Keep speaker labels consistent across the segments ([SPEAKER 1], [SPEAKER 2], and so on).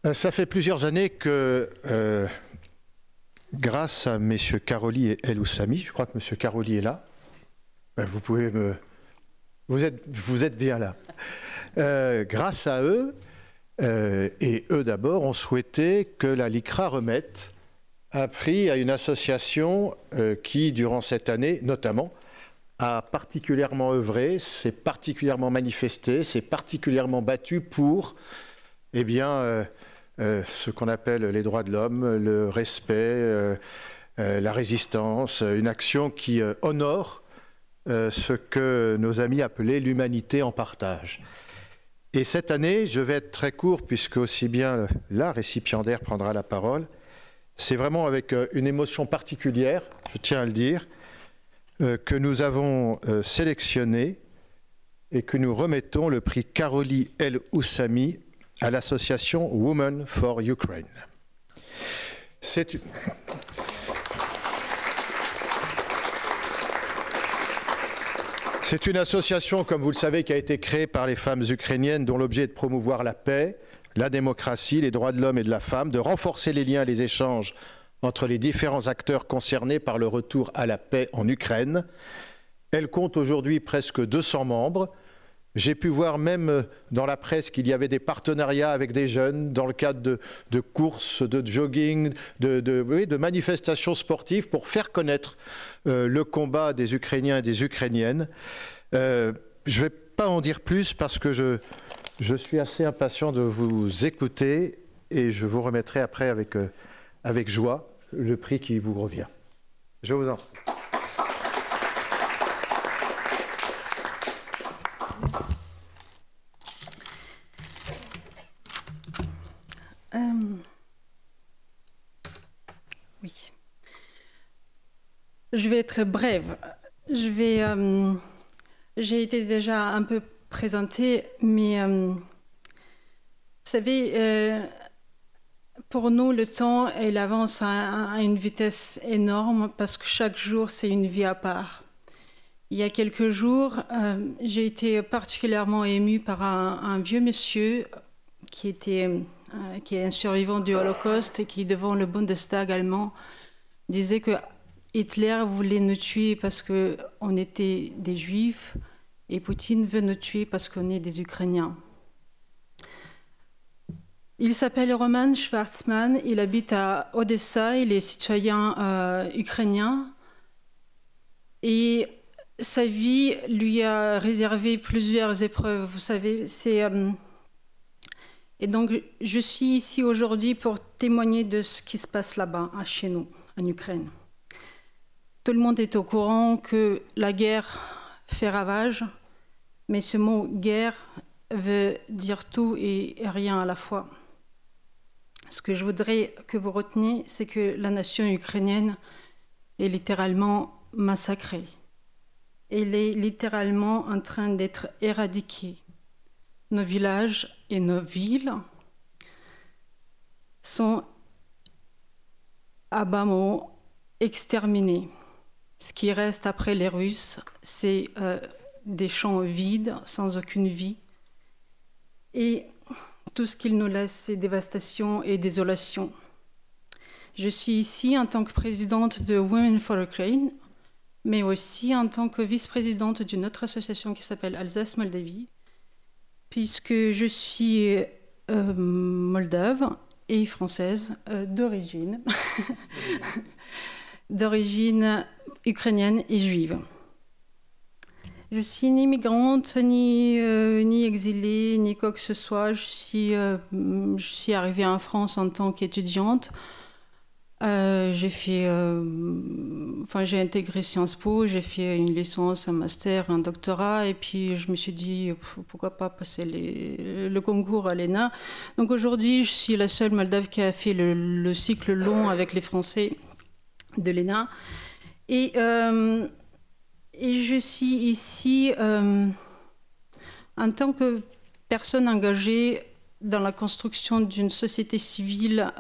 [SPEAKER 1] Ça fait plusieurs années que, grâce à messieurs Karoli et El Oussami, je crois que monsieur Karoli est là, vous pouvez me... Vous êtes bien là. Grâce à eux, et eux d'abord, ont souhaité que la LICRA remette un prix à une association qui, durant cette année, notamment, a particulièrement œuvré, s'est particulièrement manifesté, s'est particulièrement battu pour, eh bien, ce qu'on appelle les droits de l'homme, le respect, la résistance, une action qui honore ce que nos amis appelaient l'humanité en partage. Et cette année, je vais être très court puisque aussi bien la récipiendaire prendra la parole. C'est vraiment avec une émotion particulière, je tiens à le dire, que nous avons sélectionné et que nous remettons le prix Karoli El Oussami à l'association Women for Ukraine. C'est une association, comme vous le savez, qui a été créée par les femmes ukrainiennes dont l'objet est de promouvoir la paix, la démocratie, les droits de l'homme et de la femme, de renforcer les liens et les échanges entre les différents acteurs concernés par le retour à la paix en Ukraine. Elle compte aujourd'hui presque 200 membres. J'ai pu voir même dans la presse qu'il y avait des partenariats avec des jeunes dans le cadre de courses, de jogging, de manifestations sportives pour faire connaître le combat des Ukrainiens et des Ukrainiennes. Je ne vais pas en dire plus parce que je suis assez impatient de vous écouter et je vous remettrai après avec joie le prix qui vous revient. Je vous en prie.
[SPEAKER 2] Oui. Je vais être brève. J'ai été déjà un peu présentée, mais vous savez, pour nous, le temps, il avance à une vitesse énorme parce que chaque jour, c'est une vie à part. Il y a quelques jours, j'ai été particulièrement émue par un vieux monsieur qui est un survivant du Holocauste et qui, devant le Bundestag allemand, disait que Hitler voulait nous tuer parce qu'on était des Juifs et Poutine veut nous tuer parce qu'on est des Ukrainiens. Il s'appelle Roman Schwarzman, il habite à Odessa, il est citoyen ukrainien et sa vie lui a réservé plusieurs épreuves. Vous savez, et donc je suis ici aujourd'hui pour témoigner de ce qui se passe là-bas, chez nous, en Ukraine. Tout le monde est au courant que la guerre fait ravage, mais ce mot « guerre » veut dire tout et rien à la fois. Ce que je voudrais que vous reteniez, c'est que la nation ukrainienne est littéralement massacrée. Elle est littéralement en train d'être éradiquée. Nos villages et nos villes sont à bas mot exterminés. Ce qui reste après les Russes, c'est des champs vides, sans aucune vie. Et tout ce qu'ils nous laissent, c'est dévastation et désolation. Je suis ici en tant que présidente de Women for Ukraine, mais aussi en tant que vice-présidente d'une autre association qui s'appelle Alsace-Moldavie, puisque je suis moldave et française d'origine, d'origine ukrainienne et juive. Je suis ni migrante, ni exilée, ni quoi que ce soit. Je suis arrivée en France en tant qu'étudiante. J'ai intégré Sciences Po, j'ai fait une licence, un master, un doctorat, et puis je me suis dit pourquoi pas passer le concours à l'ENA. Donc aujourd'hui, je suis la seule Moldave qui a fait le cycle long avec les Français de l'ENA. Et je suis ici en tant que personne engagée dans la construction d'une société civile.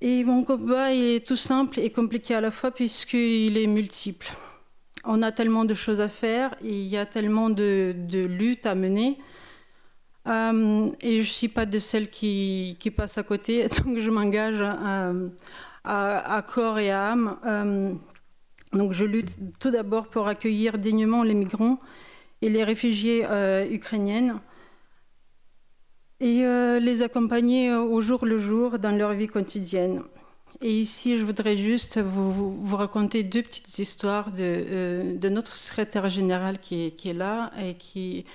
[SPEAKER 2] Et mon combat est tout simple et compliqué à la fois puisqu'il est multiple. On a tellement de choses à faire et il y a tellement de luttes à mener. Et je ne suis pas de celles qui passent à côté, donc je m'engage à corps et à âme. Donc je lutte tout d'abord pour accueillir dignement les migrants et les réfugiés ukrainiennes et les accompagner au jour le jour dans leur vie quotidienne. Et ici, je voudrais juste vous raconter deux petites histoires de notre secrétaire général qui est là et qui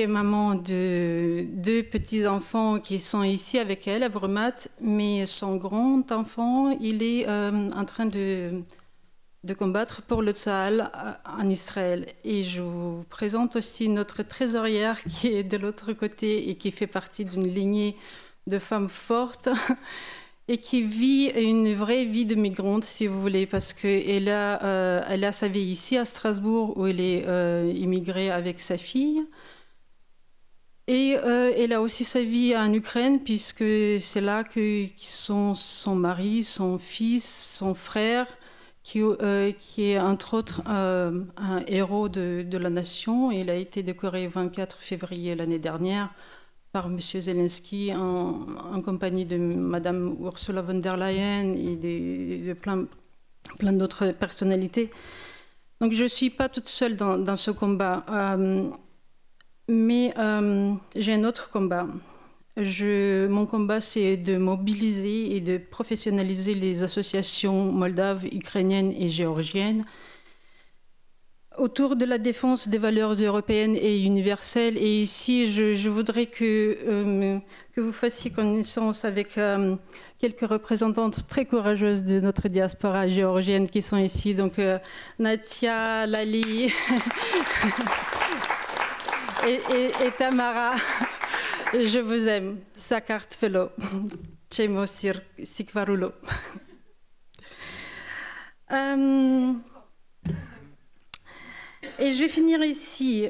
[SPEAKER 2] est maman de deux petits-enfants qui sont ici avec elle à Brumat, mais son grand enfant, il est en train de combattre pour le Tsahal en Israël. Et je vous présente aussi notre trésorière qui est de l'autre côté et qui fait partie d'une lignée de femmes fortes et qui vit une vraie vie de migrante, si vous voulez, parce qu'elle a sa vie ici à Strasbourg où elle est immigrée avec sa fille. Et elle a aussi sa vie en Ukraine, puisque c'est là que sont son mari, son fils, son frère, qui est entre autres un héros de la nation. Il a été décoré le 24 février l'année dernière par M. Zelensky en compagnie de Mme Ursula von der Leyen et de plein d'autres personnalités. Donc je ne suis pas toute seule dans ce combat. Mais j'ai un autre combat. Mon combat, c'est de mobiliser et de professionnaliser les associations moldaves, ukrainiennes et géorgiennes autour de la défense des valeurs européennes et universelles. Et ici, je voudrais que vous fassiez connaissance avec quelques représentantes très courageuses de notre diaspora géorgienne qui sont ici. Donc, Natia, Lali... Et Tamara, je vous aime. Sakart Felo, Chemo Sikvarulo. Et je vais finir ici,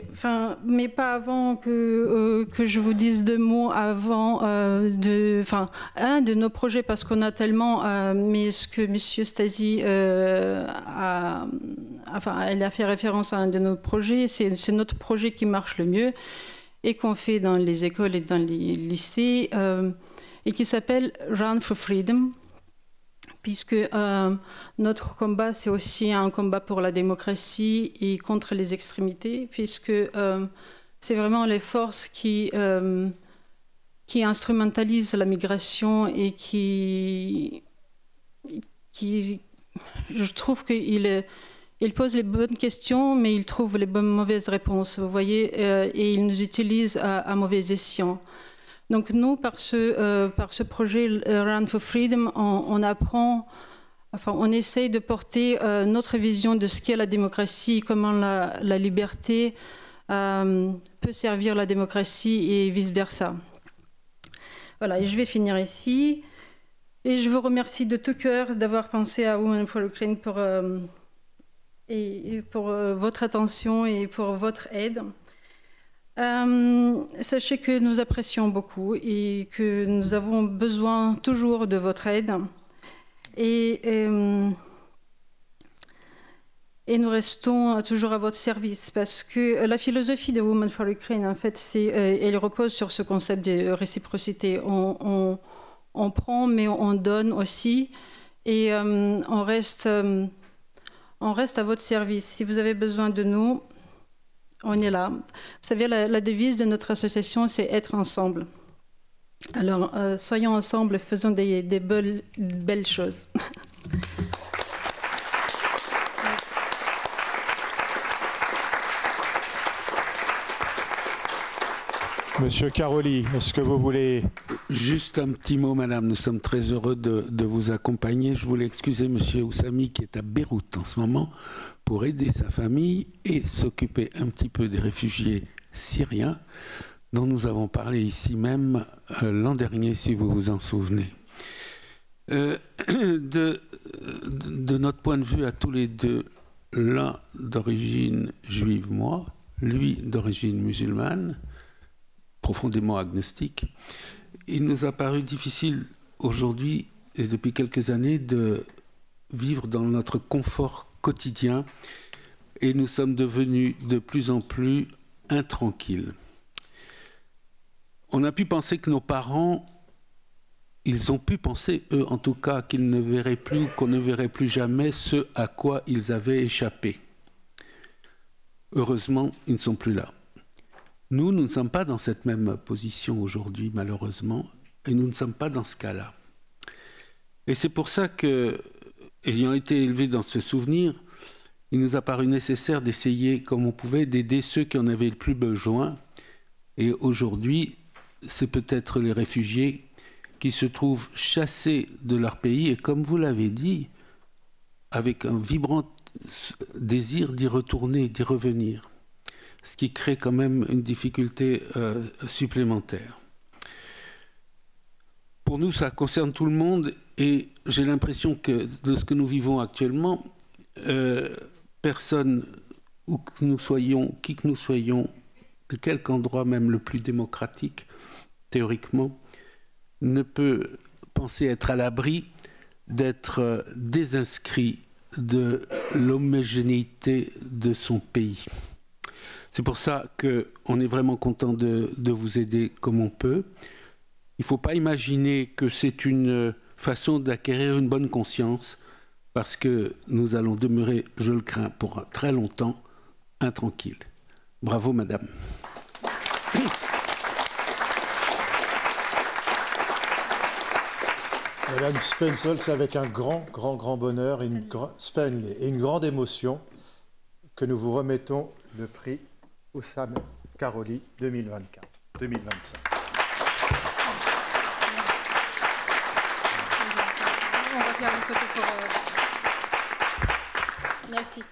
[SPEAKER 2] mais pas avant que je vous dise deux mots avant un de nos projets, parce qu'on a tellement, mais ce que M. Stasi elle a fait référence à un de nos projets, c'est notre projet qui marche le mieux et qu'on fait dans les écoles et dans les lycées, et qui s'appelle Run for Freedom. Puisque notre combat, c'est aussi un combat pour la démocratie et contre les extrémités, puisque c'est vraiment les forces qui instrumentalisent la migration et qui je trouve qu'il pose les bonnes questions, mais il trouve les mauvaises réponses, vous voyez, et il nous utilise à mauvais escient. Donc nous, par ce projet Run for Freedom, on apprend, on essaye de porter notre vision de ce qu'est la démocratie, comment la liberté peut servir la démocratie et vice-versa. Voilà, et je vais finir ici. Et je vous remercie de tout cœur d'avoir pensé à Women for Ukraine pour votre attention et pour votre aide. Sachez que nous apprécions beaucoup et que nous avons besoin toujours de votre aide. Et nous restons toujours à votre service, parce que la philosophie de Women for Ukraine, en fait, elle repose sur ce concept de réciprocité. On prend, mais on donne aussi, et on reste à votre service. Si vous avez besoin de nous, on est là. Vous savez, la devise de notre association, c'est être ensemble. Alors, soyons ensemble, faisons des belles choses.
[SPEAKER 1] Monsieur Caroli, est-ce que vous voulez...
[SPEAKER 3] Juste un petit mot, madame. Nous sommes très heureux de vous accompagner. Je voulais excuser monsieur Oussami qui est à Beyrouth en ce moment pour aider sa famille et s'occuper un petit peu des réfugiés syriens dont nous avons parlé ici même l'an dernier, si vous vous en souvenez. De notre point de vue à tous les deux, l'un d'origine juive, moi, lui d'origine musulmane, profondément agnostique, il nous a paru difficile aujourd'hui et depuis quelques années de vivre dans notre confort quotidien et nous sommes devenus de plus en plus intranquilles. on a pu penser que nos parents, ils ont pu penser, eux en tout cas, qu'ils ne verraient plus, qu'on ne verrait plus jamais ce à quoi ils avaient échappé. Heureusement, ils ne sont plus là. Nous ne sommes pas dans cette même position aujourd'hui, malheureusement, et nous ne sommes pas dans ce cas-là. Et c'est pour ça que, ayant été élevés dans ce souvenir, il nous a paru nécessaire d'essayer, comme on pouvait, d'aider ceux qui en avaient le plus besoin. Et aujourd'hui, c'est peut-être les réfugiés qui se trouvent chassés de leur pays, et comme vous l'avez dit, avec un vibrant désir d'y retourner, d'y revenir, ce qui crée quand même une difficulté supplémentaire. Pour nous, ça concerne tout le monde, et j'ai l'impression que de ce que nous vivons actuellement, personne, où que nous soyons, qui que nous soyons, de quelque endroit même le plus démocratique, théoriquement, ne peut penser être à l'abri d'être désinscrit de l'homogénéité de son pays. C'est pour ça qu'on est vraiment content de vous aider comme on peut. Il ne faut pas imaginer que c'est une façon d'acquérir une bonne conscience, parce que nous allons demeurer, je le crains, pour très longtemps, intranquilles. Bravo, madame.
[SPEAKER 1] Madame Spenzel, c'est avec un grand bonheur et une grande émotion que nous vous remettons le prix Oussam Karoli 2024-2025.
[SPEAKER 2] On va faire une photo pour... Merci.